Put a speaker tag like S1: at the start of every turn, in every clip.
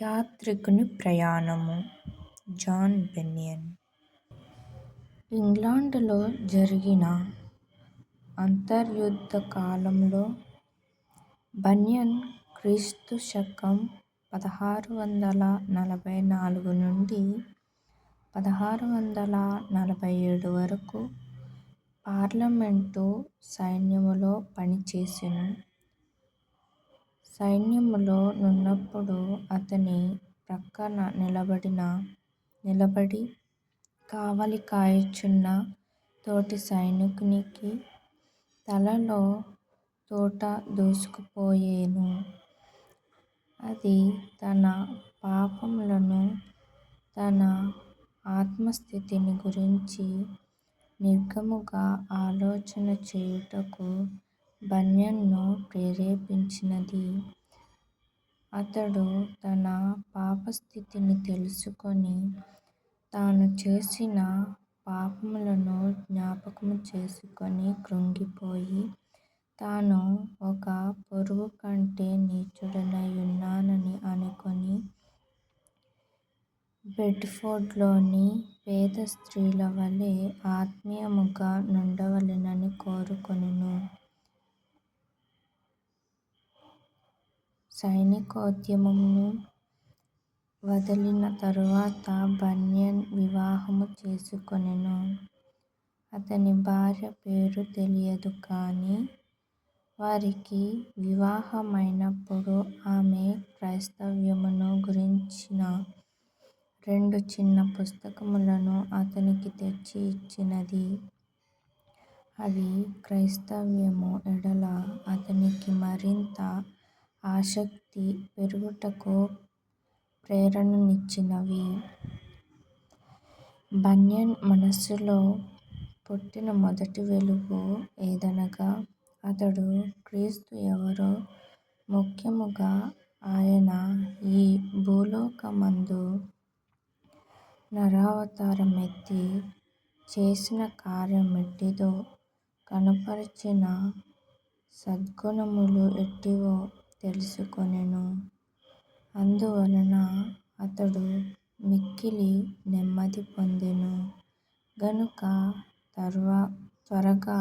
S1: యాత్రికుని ప్రయాణము జాన్ బెన్యన్. ఇంగ్లాండులో జరిగిన అంతర్యుద్ధ కాలంలో బన్యన్ క్రీస్తు శకం 1644 నుండి 1647 వరకు పార్లమెంటు సైన్యములో పనిచేసెను. సైన్యములో నున్నప్పుడు అతని ప్రక్కన నిలబడి కావలి కాయుచున్న తోటి సైనికునికి తలలో తూటా దూసుకుపోయెను. అది తన పాపములను, తన ఆత్మస్థితిని గురించి నిర్గముగా ఆలోచన చేయుటకు బన్యన్ను ప్రేరేపించినది. అతడు తన పాపస్థితిని తెలుసుకొని, తాను చేసిన పాపములను జ్ఞాపకము చేసుకొని కృంగిపోయి, తాను ఒక పురుగు కంటే నీచుడనై ఉన్నానని అనుకొని, బెడ్ ఫోర్డ్ లోని పేద స్త్రీల వలె ఆత్మీయముగా నుండవలెనని కోరుకొనెను. సైనికోద్యమమును వదలిన తరువాత బన్యన్ వివాహము చేసుకొనెను. అతని భార్య పేరు తెలియదు కాని, వారికి వివాహమైనప్పుడు ఆమె క్రైస్తవ్యమును గురించిన 2 చిన్న పుస్తకములను అతనికి తెచ్చి ఇచ్చినది. అవి క్రైస్తవ్యము ఎడల అతనికి మరింత ఆసక్తి పెరుగుటకు ప్రేరణనిచ్చినవి. బన్యన్ మనస్సులో పుట్టిన మొదటి వెలుగు ఏదనగా, అతడు క్రీస్తు ఎవరో, ముఖ్యముగా ఆయన ఈ భూలోకమందు నరావతారమెత్తి చేసిన కార్యమెట్టిదో, కనుపరచిన సద్గుణములు ఎట్టివో తెలుసుకొనెను. అందువలన అతడు మిక్కిలి నెమ్మది పొందెను గనుక త్వరగా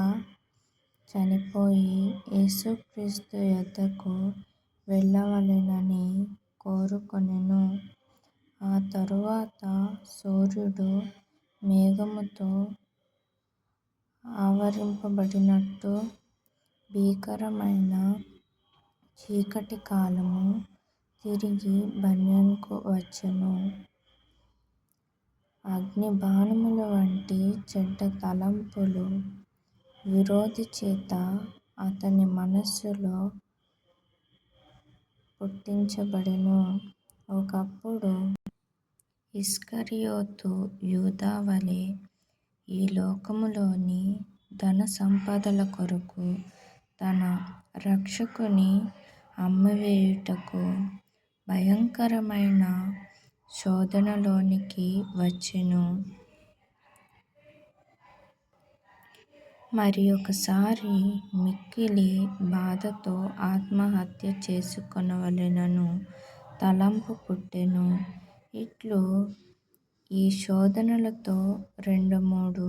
S1: చనిపోయి యేసుక్రీస్తు యొద్దకు వెళ్ళవలెనని కోరుకొనెను. ఆ తరువాత సూర్యుడు మేఘముతో ఆవరింపబడినట్టు భీకరమైన చీకటి కాలము తిరిగి బన్యన్కు వచ్చెను. అగ్నిబాణముల వంటి చెడ్డ తలంపులు విరోధి చేత అతని మనస్సులో పుట్టించబడెను. ఒకప్పుడు ఇస్కరియోతు యూదా వలె ఈ లోకములోని ధన సంపదల కొరకు తన రక్షకుని అమ్మివేయుటకు భయంకరమైన శోధనలోనికి వచ్చెను. మరి ఒకసారి మిక్కిలి బాధతో ఆత్మహత్య చేసుకొనవలెనను తలంపు పుట్టెను. ఇట్లు ఈ శోధనలతో 2-3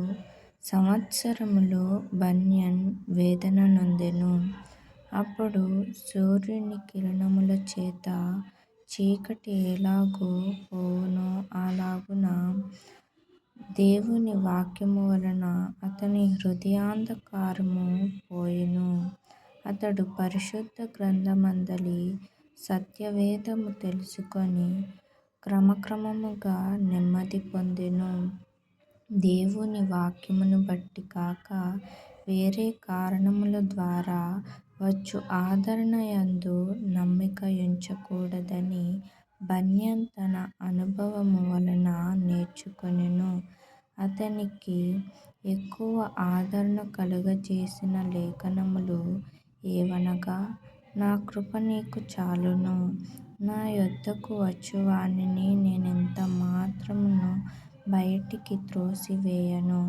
S1: సంవత్సరములు బన్యన్ వేదన నొందెను. అప్పుడు సూర్యుని కిరణముల చేత చీకటి ఎలాగు పోవునో అలాగున దేవుని వాక్యము వలన అతని హృదయాంధకారము పోయెను. అతడు పరిశుద్ధ గ్రంథమందలి సత్యవేదము తెలుసుకొని క్రమక్రమముగా నెమ్మది పొందెను. దేవుని వాక్యమును బట్టి కాక, వేరే కారణముల ద్వారా వచ్చు ఆదరణ యందు నమ్మిక యుంచకూడదని బన్యన్ తన అనుభవము వలన నేర్చుకొనెను. అతనికి ఎక్కువ ఆదరణ కలుగజేసిన లేఖనములు ఏవనగా, నా కృప నీకు చాలును, నా యొద్దకు వచ్చువానిని నేనెంత మాత్రమును బయటికి త్రోసివేయను.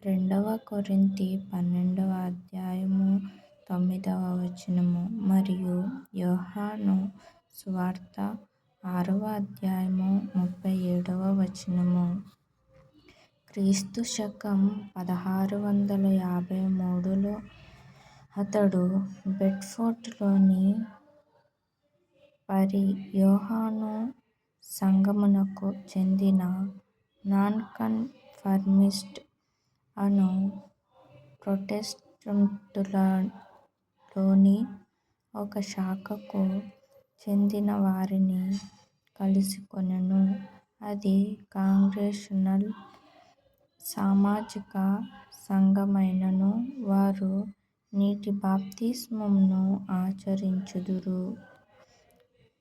S1: 2 కొరింథీ 12వ అధ్యాయము 9వ వచనము. మరియు యోహాను సువార్త 6వ అధ్యాయము 37 క్రీస్తు శకం 1653లో అతడు బెడ్ఫోర్డ్లోని యోహాను సంఘమునకు చెందిన నాన్కన్ఫర్మిస్ట్ అను ప్రొటెస్టంటులలోని ఒక శాఖకు చెందిన వారిని కలుసుకొనెను. అది కాంగ్రెగేషనల్ సామాజిక సంఘమైనను వారు నీటి బాప్తిస్మమును ఆచరించుదురు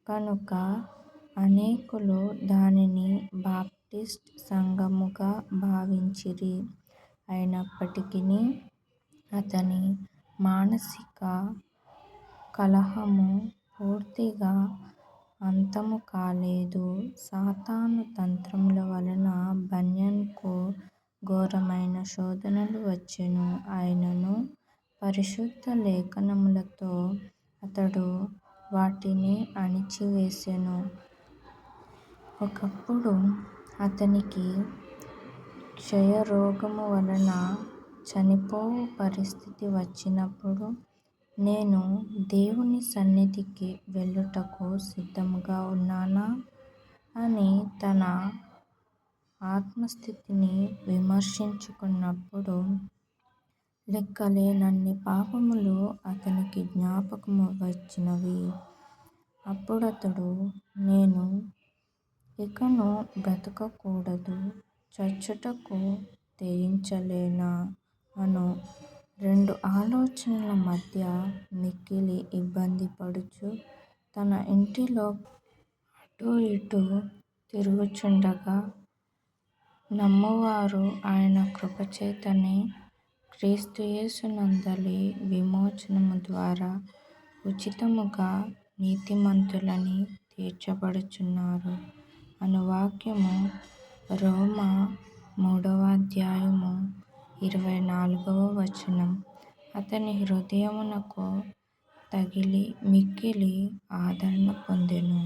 S1: కనుక అనేకులు దానిని బాప్టిస్ట్ సంఘముగా భావించిరి. అయినప్పటికిని అతని మానసిక కలహము పూర్తిగా అంతము కాలేదు. సాతాను తంత్రముల వలన బన్యన్కు ఘోరమైన శోధనలు వచ్చెను. అయినను పరిశుద్ధ లేఖనములతో అతడు వాటిని అణిచివేసెను. ఒకప్పుడు అతనికి క్షయరోగము వలన చనిపోవు పరిస్థితి వచ్చినప్పుడు నేను దేవుని సన్నిధికి వెళ్ళుటకు సిద్ధముగా ఉన్నానా అని తన ఆత్మస్థితిని విమర్శించుకున్నప్పుడు లెక్కలేనన్ని పాపములు అతనికి జ్ఞాపకము వచ్చినవి. అప్పుడతడు నేను ఇకను బ్రతుకకూడదు, చచ్చుటకు తెగించలేనా అను రెండు ఆలోచనల మధ్య మిక్కిలి ఇబ్బందిపడుచు తన ఇంటిలో అటూ ఇటూ తిరుగుచుండగా నమ్మువారు ఆయన కృపచేతనే క్రీస్తుయేసునందలి విమోచనము ద్వారా ఉచితముగా నీతిమంతులని తీర్చబడుచున్నారు అను వాక్యము రోమా 3వ అధ్యాయము 24 అతని హృదయమునకు తగిలి మిక్కిలి ఆదరణ పొందెను.